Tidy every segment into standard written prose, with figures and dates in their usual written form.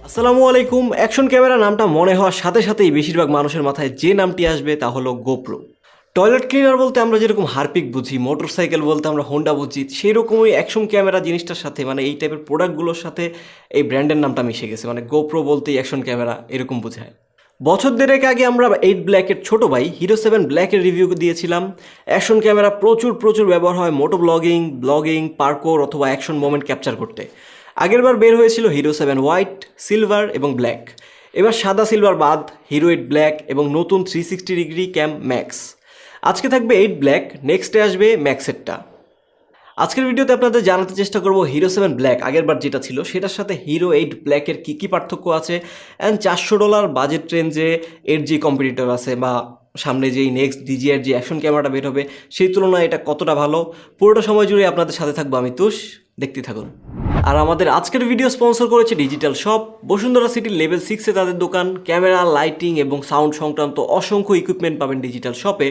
আসসালামু আলাইকুম। Action camera নামটা মনে হওয়ার সাথে সাথেই বেশিরভাগ মানুষের মাথায় যে নামটি আসবে তা হলো গোপ্রো। টয়লেট ক্লিনার বলতে আমরা যেরকম হারপিক বুঝি, মোটরসাইকেল বলতে আমরা হোন্ডা বুঝি, সেই রকমই অ্যাকশন ক্যামেরা জিনিসটার সাথে মানে এই টাইপের প্রোডাক্টগুলোর সাথে এই ব্র্যান্ডের নামটা মিশে গেছে। মানে গোপ্রো বলতেই অ্যাকশন ক্যামেরা এরকম বোঝায়। বছর দেড়েক আগে আমরা 8 ব্ল্যাকের ছোট ভাই হিরো 7 ব্ল্যাকের রিভিউ দিয়েছিলাম। অ্যাকশন ক্যামেরা প্রচুর ব্যবহার হয় মোটো ব্লগিং, পার্কোর অথবা অ্যাকশন মোমেন্ট ক্যাপচার করতে। আগেরবার বের হয়েছিল হিরো 7 হোয়াইট, সিলভার এবং ব্ল্যাক। এবার সাদা সিলভার বাদ হিরো 8 ব্ল্যাক এবং নতুন 360 ডিগ্রি ক্যাম ম্যাক্স। আজকে থাকবে 8 ব্ল্যাক, নেক্সটে আসবে ম্যাক্সেরটা। আজকের ভিডিওতে আপনাদের জানাতে চেষ্টা করব হিরো 7 ব্ল্যাক আগেরবার যেটা ছিল সেটার সাথে হিরো 8 ব্ল্যাকের কী পার্থক্য আছে, অ্যান্ড $400 বাজেট রেঞ্জে এর যে কম্পিটিটর আছে বা সামনে যেই নেক্সট ডিজিআর যে অ্যাকশন ক্যামেরাটা বের হবে সেই তুলনায় এটা কতটা ভালো, পুরোটা সময় জুড়ে আপনাদের সাথে থাকবো আমি তুষ। দেখতে থাকুন। আর আমাদের আজকের ভিডিও স্পন্সর করেছে ডিজিটাল শপ। বসুন্ধরা সিটির লেভেল 6-এ তাদের দোকান। ক্যামেরা, লাইটিং এবং সাউন্ড সংক্রান্ত অসংখ্য ইকুইপমেন্ট পাবেন ডিজিটাল শপে।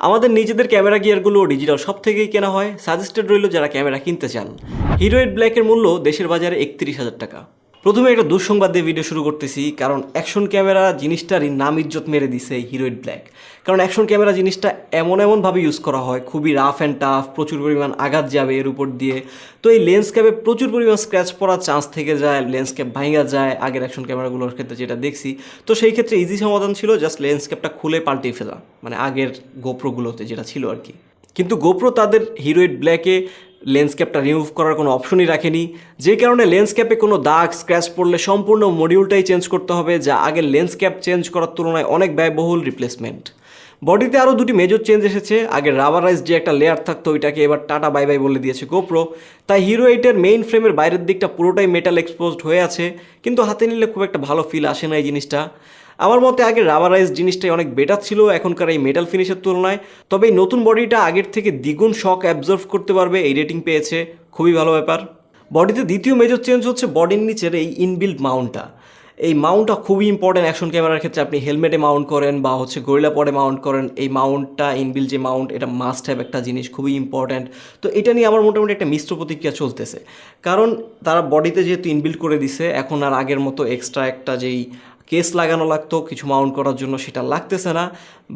আমাদের নিজেদের ক্যামেরা গিয়ারগুলো ডিজিটাল শপ থেকেই কেনা হয়। সাজেস্টেড রইল যারা ক্যামেরা কিনতে চান। হিরো 8 ব্ল্যাকের মূল্য দেশের বাজারে 31,000 টাকা। প্রথমে একটা দুঃসংবাদ দিয়ে ভিডিও শুরু করতেছি, কারণ অ্যাকশন ক্যামেরা জিনিসটারই নাম ইজ্জত মেরে দিছে এই হিরো 8 ব্ল্যাক। কারণ অ্যাকশন ক্যামেরা জিনিসটা এমনভাবে ইউজ করা হয়, খুবই রাফ অ্যান্ড টাফ, প্রচুর পরিমাণ আঘাত যাবে এর উপর দিয়ে। তো এই লেন্স ক্যাপে প্রচুর পরিমাণ স্ক্র্যাচ পড়ার চান্স থেকে যায়, লেন্স ক্যাপ ভাঙা যায় আগের অ্যাকশন ক্যামেরাগুলোর ক্ষেত্রে যেটা দেখছি। তো সেই ক্ষেত্রে ইজি সমাধান ছিল জাস্ট লেন্স ক্যাপটা খুলে পাল্টিয়ে ফেলা, মানে আগের গোপ্রোগুলোতে যেটা ছিল আর কি। কিন্তু গোপ্রো তাদের হিরো 8 ব্ল্যাকে লেন্স ক্যাপটা রিমুভ করার কোনো অপশনই রাখেনি, যে কারণে লেন্স ক্যাপে কোনো দাগ স্ক্র্যাচ পড়লে সম্পূর্ণ মডিউলটাই চেঞ্জ করতে হবে, যা আগের লেন্স ক্যাপ চেঞ্জ করার তুলনায় অনেক ব্যয়বহুল রিপ্লেসমেন্ট। বডিতে আরও দুটি মেজর চেঞ্জ এসেছে। আগে রাবারাইজ যে একটা লেয়ার থাকতো ওইটাকে এবার টাটা বাই বাই বলে দিয়েছে গোপ্রো। তাই হিরো 8-এর মেইন ফ্রেমের বাইরের দিকটা পুরোটাই মেটাল এক্সপোজড হয়ে আছে, কিন্তু হাতে নিলে খুব একটা ভালো ফিল আসে না এই জিনিসটা। আমার মতে আগে রাবারাইজ জিনিসটাই অনেক বেটার ছিল এখনকার এই মেটাল ফিনিশের তুলনায়। তবে এই নতুন বডিটা আগের থেকে দ্বিগুণ শক অ্যাবজর্ভ করতে পারবে, এই রেটিং পেয়েছে, খুবই ভালো ব্যাপার। বডিতে দ্বিতীয় মেজর চেঞ্জ হচ্ছে বডির নিচের এই ইনবিল্ট মাউন্টটা। এই মাউন্টটা খুবই ইম্পর্টেন্ট অ্যাকশন ক্যামেরার ক্ষেত্রে। আপনি হেলমেটে মাউন্ট করেন বা গরিলা পডে মাউন্ট করেন, এই মাউন্টটা ইনবিল্ট যে মাউন্ট এটা মাস্ট হ্যাভ একটা জিনিস, খুবই ইম্পর্ট্যান্ট। তো এটা নিয়ে আমার মোটামুটি একটা মিশ্র প্রতিক্রিয়া চলতেছে, কারণ তারা বডিতে যেহেতু ইনবিল্ট করে দিছে এখন আর আগের মতো এক্সট্রা একটা যেই কেস লাগানো লাগতো কিছু মাউন্ট করার জন্য সেটা লাগতেছে না।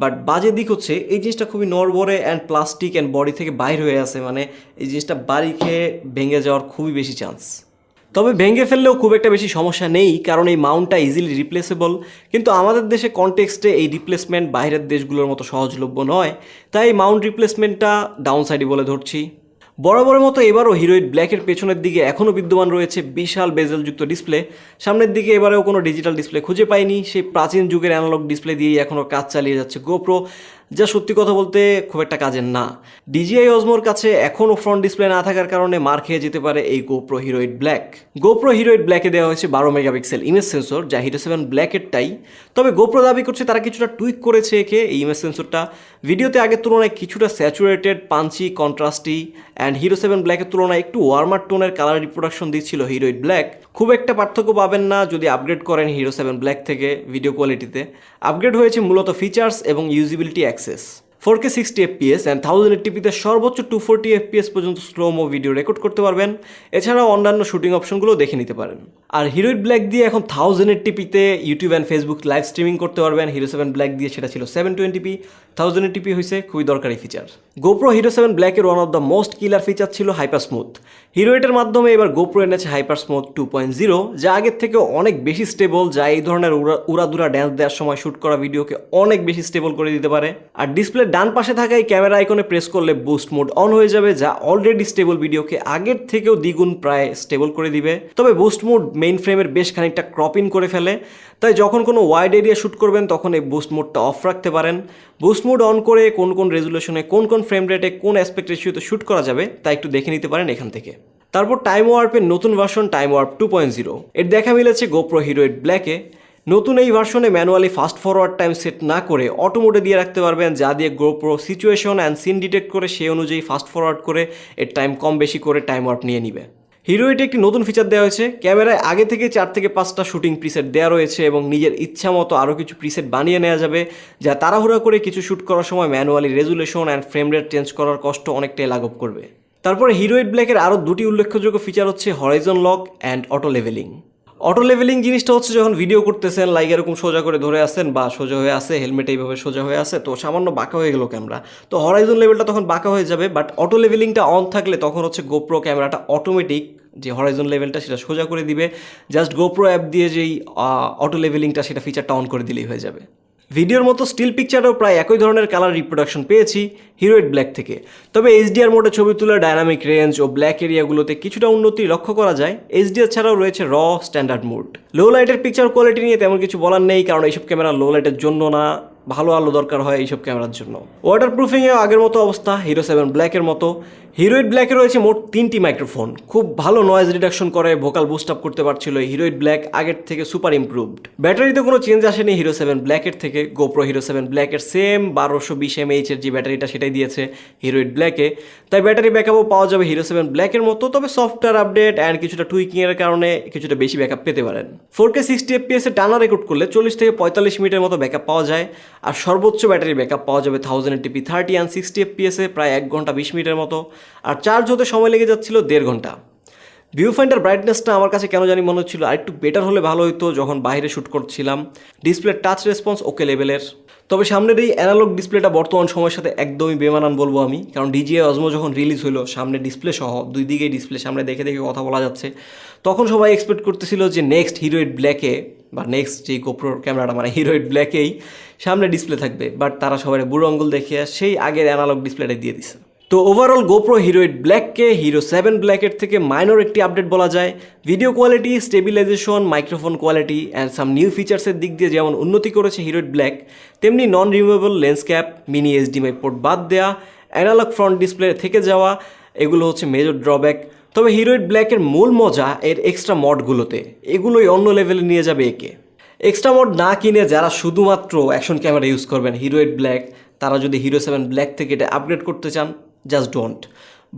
বাট বাজে দিক হচ্ছে এই জিনিসটা খুবই নড়বড়ে অ্যান্ড প্লাস্টিক অ্যান্ড বডি থেকে বাইর হয়ে আছে, মানে এই জিনিসটা বাড়ি খেয়ে ভেঙে যাওয়ার খুবই বেশি চান্স। তবে ভেঙে ফেললেও খুব একটা বেশি সমস্যা নেই, কারণ এই মাউন্টটা ইজিলি রিপ্লেসেবল। কিন্তু আমাদের দেশে কনটেক্সটে এই রিপ্লেসমেন্ট বাইরের দেশগুলোর মতো সহজলভ্য নয়, তাই এই মাউন্ট রিপ্লেসমেন্টটা ডাউন সাইডই বলে ধরছি। বরাবরের মতো এবারও হিরো 8 ব্ল্যাকের পেছনের দিকে এখনও বিদ্যমান রয়েছে বিশাল বেজেলযুক্ত ডিসপ্লে। সামনের দিকে এবারেও কোনো ডিজিটাল ডিসপ্লে খুঁজে পাইনি, সেই প্রাচীন যুগের অ্যানালগ ডিসপ্লে দিয়েই এখনও কাজ চালিয়ে যাচ্ছে গোপ্রো, যা সত্যি কথা বলতে খুব একটা কাজের না। ডিজিআই অজমোর কাছে এখনও ফ্রন্ট ডিসপ্লে না থাকার কারণে মার খেয়ে যেতে পারে এই GoPro hero 8 black. GoPro hero 8 ব্ল্যাকে দেওয়া হয়েছে 12 মেগাপিক্সেল ইমেজ সেন্সর, যা হিরো 7 ব্ল্যাকেরটাই। তবে গোপ্রো দাবি করছে তারা কিছুটা টুইক করেছে একে, এই ইমেজ সেন্সরটা ভিডিওতে আগের তুলনায় কিছুটা saturated, punchy, contrasty and Hero 7 ব্ল্যাকের তুলনায় একটু ওয়ার্মার টোনের কালার রিপ্রোডাকশন দিচ্ছিল হিরো 8 ব্ল্যাক। খুব একটা পার্থক্য পাবেন না যদি আপগ্রেড করেন হিরো 7 ব্ল্যাক থেকে ভিডিও কোয়ালিটিতে। আপগ্রেড হয়েছে মূলত ফিচার্স এবং usability access. 4K 60 FPS and 1080pতে সর্বোচ্চ 240 FPS পর্যন্ত স্লোমো ভিডিও রেকর্ড করতে পারবেন। এছাড়াও অন্যান্য শুটিং অপশনগুলো দেখে নিতে পারেন। আর হিরো 8 ব্ল্যাক দিয়ে এখন 1080pতে YouTube and Facebook live streaming করতে পারবেন। হিরো 7 ব্ল্যাক দিয়ে সেটা ছিল 720p, 1080p হয়েছে, খুবই দরকারি ফিচার। গোপ্রো হিরো 7 ব্ল্যাকের one of the most killer feature ছিল হাইপার স্মুথ। হিরো 8-এর মাধ্যমে এবার গোপ্রো এনেছে হাইপার স্মুথ 2.0, যা আগের থেকে অনেক বেশি স্টেবল, যা এই ধরনের উড়াদুরা ড্যান্স দেওয়ার সময় শ্যুট করা ভিডিওকে অনেক বেশি স্টেবল করে দিতে পারে। আর ডিসপ্লের ডান পাশে থাকা এই ক্যামেরা আইকনে প্রেস করলে বুস্ট মোড অন হয়ে যাবে, যা অলরেডি স্টেবল ভিডিওকে আগের থেকেও দ্বিগুণ প্রায় স্টেবল করে দিবে। তবে বুস্ট মোড মেইন ফ্রেমের বেশ খানিকটা ক্রপ ইন করে ফেলে, তাই যখন কোনো ওয়াইড এরিয়া শ্যুট করবেন তখন এই বুস্ট মোডটা অফ রাখতে পারেন। বুস্ট মোড অন করে কোন রেজুলেশনে কোন ফ্রেম রেটে কোন অ্যাসপেক্ট রেশিওতে শ্যুট করা যাবে তা একটু দেখে নিতে পারেন এখান থেকে। তারপর টাইম ওয়ার্পের নতুন ভার্সন টাইম ওয়ার্প 2.0 এর দেখা মিলেছে গোপ্রো হিরো 8 ব্ল্যাকে। নতুন এই ভার্সনে manually fast forward time set না করে অটো মোডে দিয়ে রাখতে পারবেন, যা দিয়ে GoPro situation and scene detect করে সেই অনুযায়ী ফাস্ট ফরওয়ার্ড করে এর টাইম কম বেশি করে টাইম ওয়ার্প নিয়ে নিবে। হিরো 8-এ একটি নতুন ফিচার দেওয়া হয়েছে, ক্যামেরায় আগে থেকে 4 থেকে 5টা শুটিং প্রিসেট দেওয়া রয়েছে এবং নিজের ইচ্ছা মতো আরও কিছু প্রিসেট বানিয়ে নেওয়া যাবে, যা তাড়াহুড়া করে কিছু শ্যুট করার সময় manually resolution and frame rate change করার কষ্ট অনেকটাই লাঘব করবে। তারপরে হিরো 8 ব্ল্যাকের আরও দুটি উল্লেখযোগ্য ফিচার হচ্ছে horizon lock and auto levelling. Auto levelling জিনিসটা হচ্ছে যখন ভিডিও করতেছেন লাইক এরকম সোজা করে ধরে আসেন বা সোজা হয়ে আসে, হেলমেট এইভাবে সোজা হয়ে আসে, তো সামান্য বাঁকা হয়ে গেল ক্যামেরা, তো হরাইজন লেভেলটা তখন বাঁকা হয়ে যাবে। বাট অটো লেভেলিংটা অন থাকলে তখন হচ্ছে গোপ্রো ক্যামেরাটা অটোমেটিক যে হরাইজন লেভেলটা সেটা সোজা করে দিবে। জাস্ট গোপ্রো অ্যাপ দিয়ে যেই অটো লেভেলিংটা সেটা ফিচারটা অন করে দিলেই হয়ে যাবে। ভিডিওর মতো স্টিল পিকচারেও প্রায় একই ধরনের কালার রিপ্রোডাকশন পেয়েছি হিরোইড ব্ল্যাক থেকে, তবে এইচডিআর মোডে ছবি তোলা ডায়নামিক রেঞ্জ ও ব্ল্যাক এরিয়াগুলোতে কিছুটা উন্নতি লক্ষ্য করা যায়। এইচডিআর ছাড়াও রয়েছে র স্ট্যান্ডার্ড মোড। লো লাইটের পিকচার কোয়ালিটি নিয়ে তেমন কিছু বলার নেই, কারণ এইসব ক্যামেরা লো লাইটের জন্য না, ভালো আলো দরকার হয় এইসব ক্যামেরার জন্য। ওয়াটার প্রুফিংয়েও আগের মতো অবস্থা, হিরো 7 ব্ল্যাকের মতো। হিরোইড ব্ল্যাকে রয়েছে মোট 3টি মাইক্রোফোন, খুব ভালো নয়েজ রিডাকশন করে, ভোকাল বুস্ট আপ করতে পারছিল। হিরোইড ব্ল্যাক আগের থেকে সুপার ইমপ্রুভড। ব্যাটারিতে কোনো চেঞ্জ আসেনি হিরো 7 ব্ল্যাকের থেকে। গোপ্রো হিরো 7 ব্ল্যাকের সেম 1220 mAh এর যে ব্যাটারিটা সেটাই দিয়েছে হিরোইড ব্ল্যাকে, তাই ব্যাটারি ব্যাকআপও পাওয়া যাবে হিরো 7 ব্ল্যাকের মতো, তবে সফটওয়্যার আপডেট অ্যান্ড কিছুটা টুইকিংয়ের কারণে কিছুটা বেশি ব্যাকআপ পেতে পারেন। 4K 60 fps এ টানা রেকর্ড করলে 40 থেকে 45 মিনিটের মতো ব্যাকআপ পাওয়া যায়, আর সর্বোচ্চ ব্যাটারি ব্যাকআপ পাওয়া যাবে 1080p 30 অ্যান্ড 60 fps এ প্রায় 1 ঘন্টা 20 মিনিটের মতো, আর চার্জ হতে সময় লেগে যাচ্ছিল 1.5 ঘন্টা। ভিউ ফাইন্ডার ব্রাইটনেসটা আমার কাছে কেন জানি মনে হচ্ছিল আরেকটু বেটার হলে ভালো হতো যখন বাইরে শ্যুট করছিলাম। ডিসপ্লে টাচ রেসপন্স ওকে লেভেলের, তবে সামনের এই অ্যানালগ ডিসপ্লেটা বর্তমান সময়ের সাথে একদমই বেমানান বলবো আমি, কারণ ডিজিআই অজমো যখন রিলিজ হলো সামনে ডিসপ্লে সহ দুই দিকেই ডিসপ্লে সামনে দেখে দেখে কথা বলা যাচ্ছে, তখন সবাই এক্সপেক্ট করতেছিল যে নেক্সট হিরোইড ব্ল্যাকে বা নেক্সট যে গোপ্রোর ক্যামেরাটা মানে হিরোইড ব্ল্যাকেই সামনে ডিসপ্লে থাকবে, বাট তারা সবাই বুড়ো আঙ্গুল দেখিয়ে সেই আগের অ্যানালগ ডিসপ্লেটা দিয়ে দিছে। তো ওভারঅল গোপ্রো হিরোইড ব্ল্যাককে হিরো 7 ব্ল্যাকের থেকে মাইনর একটি আপডেট বলা যায়। Video quality, stabilisation, microphone quality and some new ফিচার্সের দিক দিয়ে যেমন উন্নতি করেছে হিরোইড ব্ল্যাক, তেমনি non removable lens cap, mini HDMI port বাদ দেওয়া, অ্যানালগ ফ্রন্ট ডিসপ্লে থেকে যাওয়া, এগুলো হচ্ছে মেজর ড্রব্যাক। তবে হিরোইড ব্ল্যাকের মূল মজা এর এক্সট্রা মডগুলোতে, এগুলোই অন্য লেভেলে নিয়ে যাবে একে। এক্সট্রা মড না কিনে যারা শুধুমাত্র অ্যাকশন ক্যামেরা ইউজ করবেন হিরোইড ব্ল্যাক, তারা যদি হিরো 7 ব্ল্যাক থেকে এটা আপগ্রেড করতে চান জাস্ট ডোন্ট।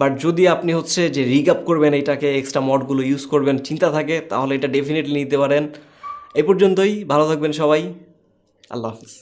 বাট যদি আপনি হচ্ছে যে রিগ আপ করবেন এটাকে, এক্সট্রা মডগুলো ইউজ করবেন চিন্তা থাকে, তাহলে এটা ডেফিনেটলি নিতে পারেন। এই পর্যন্তই, ভালো থাকবেন সবাই, আল্লাহ হাফিজ।